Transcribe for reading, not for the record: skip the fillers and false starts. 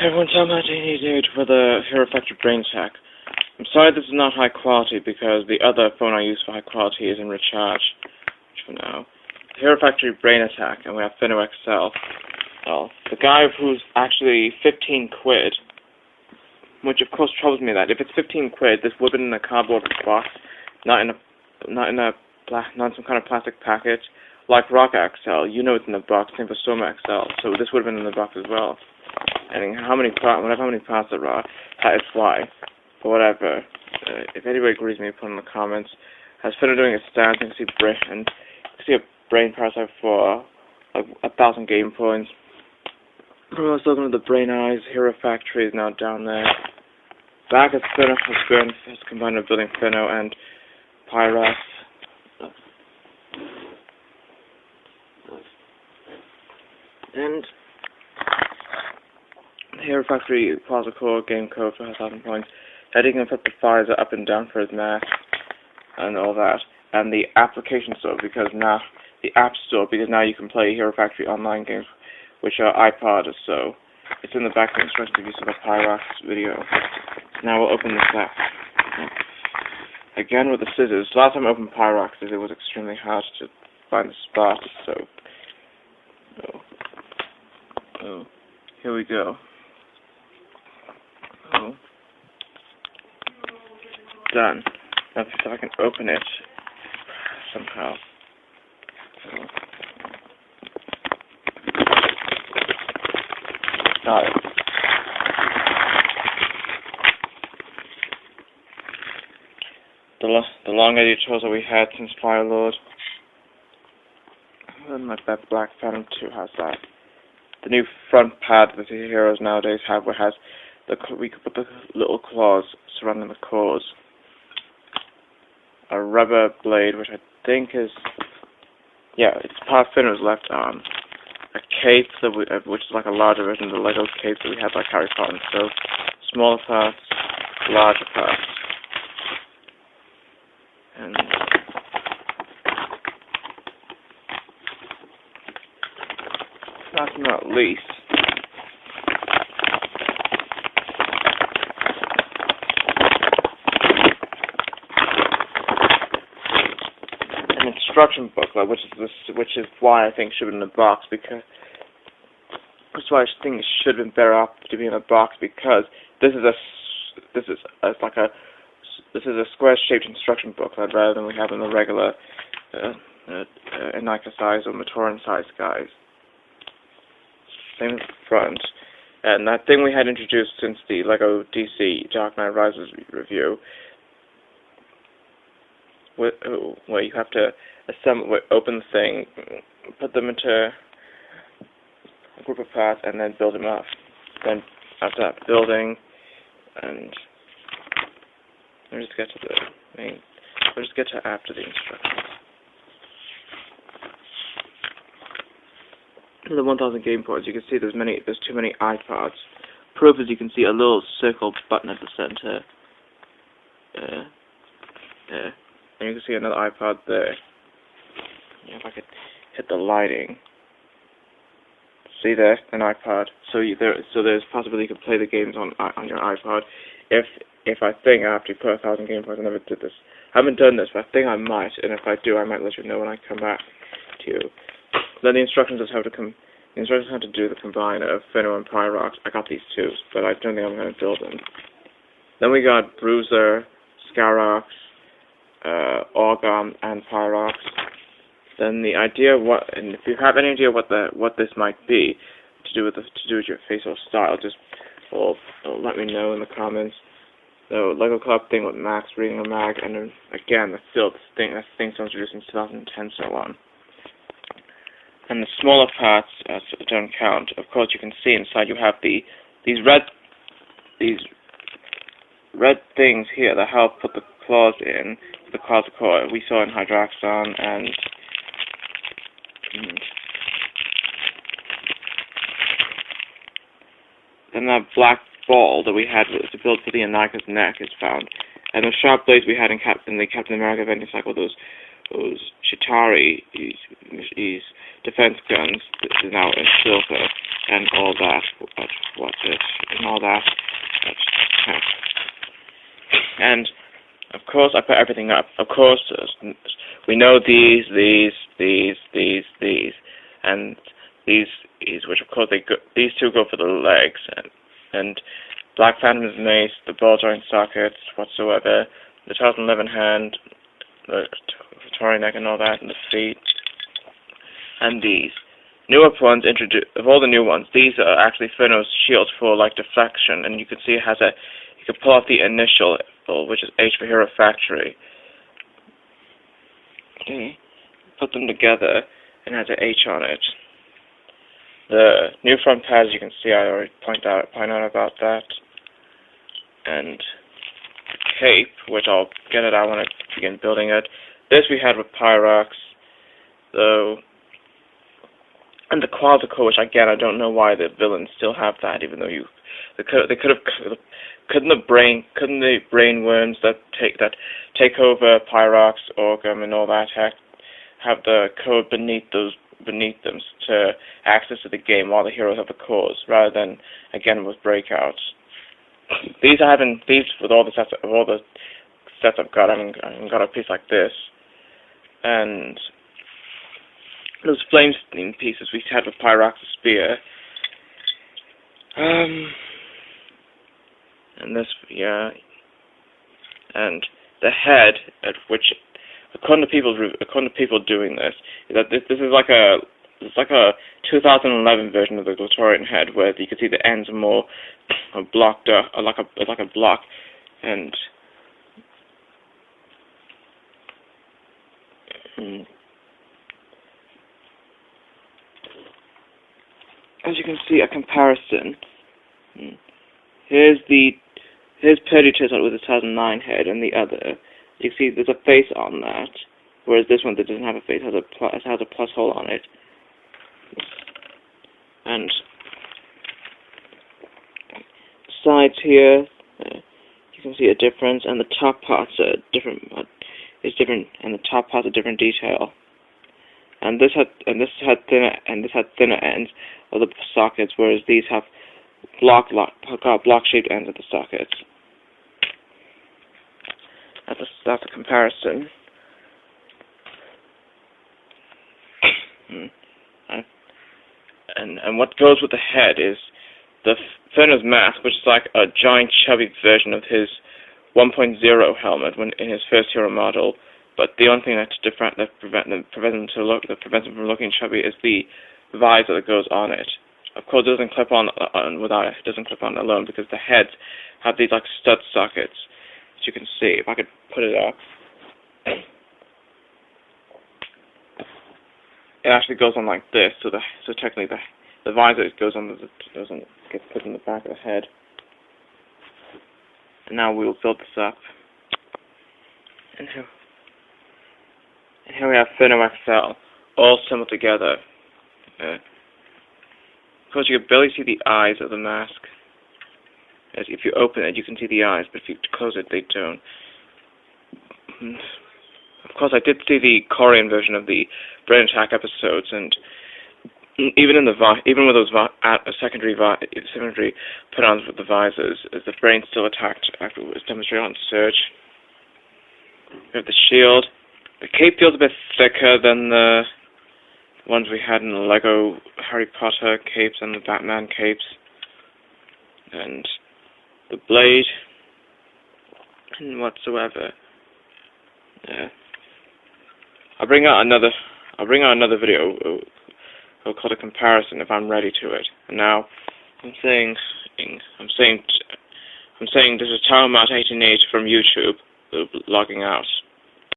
Everyone, tell me dude for the Hero Factory Brain Attack. I'm sorry this is not high quality because the other phone I use for high quality is in recharge. For now. Hero Factory Brain Attack, and we have Furno XL. Well, the guy who's actually 15 quid, which of course troubles me that if it's 15 quid, this would have been in a cardboard box, not in some kind of plastic package. Like Rocket XL, you know it's in the box, same for Furno XL, so this would have been in the box as well. And how many parts there are, that is why. But whatever. If anybody agrees with me, put in the comments. Has Furno doing a stance, you can see a brain parasite for like 1,000 game points. We're also looking at the brain eyes. Hero Factory is now down there. Back at Furno has combined with building Furno and Pyros. And Hero Factory Plaza Core game code for 1,000 points. Eddie can put the fires up and down for his mask and all that. And the application store because now you can play Hero Factory online games, which are iPod. So it's in the back of the instructions if you saw the Pyros video. Now we'll open this up again with the scissors. Last time I opened Pyros, it was extremely hard to find the spot. So here we go. Done. Let's see if I can open it somehow. Got it. The long editorials that we had since Firelord. And like that Black Phantom 2 has that. The new front pad that the heroes nowadays have, where it has we could put the little claws surrounding the cores. A rubber blade, which I think is, it's part of Furno's left arm. A cape, which is like a larger version of the Lego cape that we had by Harry Potter. So, smaller parts, larger parts. And last but not least, instruction booklet, which is why I think should be in the box because it should have been better off to be in a box because this is a square-shaped instruction booklet rather than we have in the regular Enika size or Matoran size guys. Same as the front, and that thing we had introduced since the Lego DC Dark Knight Rises review, where you have to open the thing, put them into a group of parts, and then build them up. Then after that, building, and we'll just get to after the instructions. The 1,000 game points. You can see there's too many iPods. Proof is you can see a little circle button at the center. And you can see another iPod there. If I could hit the lighting. See there, an iPod. So there's a possibility you could play the games on your iPod. If I think I have to put 1,000 game points, I never did this. I haven't done this, but I think I might. And if I do, I might let you know when I come back to you. Then the instructions have to do the combine of Furno and Pyros. I got these two, but I don't think I'm going to build them. Then we got Bruiser, Scarox, Orgon, and Pyros. Then the idea and if you have any idea what this might be to do with your facial style, just let me know in the comments. The Lego Club thing with Max reading a mag, and then again that's the thing someone's introduced in 2010, so on. And the smaller parts don't count. Of course, you can see inside you have these red things here that help put the claws in the Plaza Core we saw in Hydraxon and then that black ball that we had to build for the Anika's neck is found. And the sharp blades we had in the Captain America vending cycle, those Chitauri defense guns, is now in silver, and all that but what's it, and all that. And of course, I put everything up. Of course, we know these, and these, which of course these two go for the legs, and Black Phantom's mace, the ball joint sockets, whatsoever, the 2011 hand, the Tory neck and all that, and the feet, and these. Newer ones of all the new ones, these are actually Furno's shields for like deflection, and you can see it has you can pull off the initial, which is H for Hero Factory. Okay. Put them together, and it has an H on it. The new front pads, you can see, I already point out about that. And the cape, which I'll get it out when I begin building it. This we had with Pyrox, though. And the Quasicore, which again I don't know why the villains still have that, even though couldn't the brainworms that take over Pyrox, Orgum, and all that have the code beneath them to access to the game while the heroes have the cores, rather than again with breakouts. These with all the sets I've got. I haven't got a piece like this, and those flame steam pieces we had with Pyrox's spear. And this, yeah, and the head, at which, according to people doing this, is that this is like a 2011 version of the Glatorian head, where you can see the ends are more blocked up, like a block, and as you can see, a comparison. Here's Purdy Chisel with the 2009 head, and the other. You can see there's a face on that, whereas this one that doesn't have a face has a plus hole on it. And sides here, you can see a difference, and the top parts are different. And the top parts are different detail. And this had thinner ends of the sockets, whereas these have block-shaped ends of the sockets. That's a comparison. And what goes with the head is the Furno's mask, which is like a giant chubby version of his 1.0 helmet in his first hero model. But the only thing that prevents him from looking chubby is the visor that goes on it. Of course, it doesn't clip on alone, because the heads have these like stud sockets, as you can see. If I could put it up, it actually goes on like this. So technically the visor gets put in the back of the head. And now we will build this up. And here we have Furno XL, all assembled together. Of course, you can barely see the eyes of the mask. As if you open it, you can see the eyes, but if you close it, they don't. Of course, I did see the Korean version of the Brain Attack episodes, and even with those secondary put-ons with the visors, is the brain still attacked after it was demonstrated on Surge. We have the shield. The cape feels a bit thicker than the ones we had in the Lego Harry Potter capes and the Batman capes. And the blade and whatsoever. Yeah. I'll bring out another video called a comparison if I'm ready to it. And now I'm saying this is Towermat 18H from YouTube, logging out.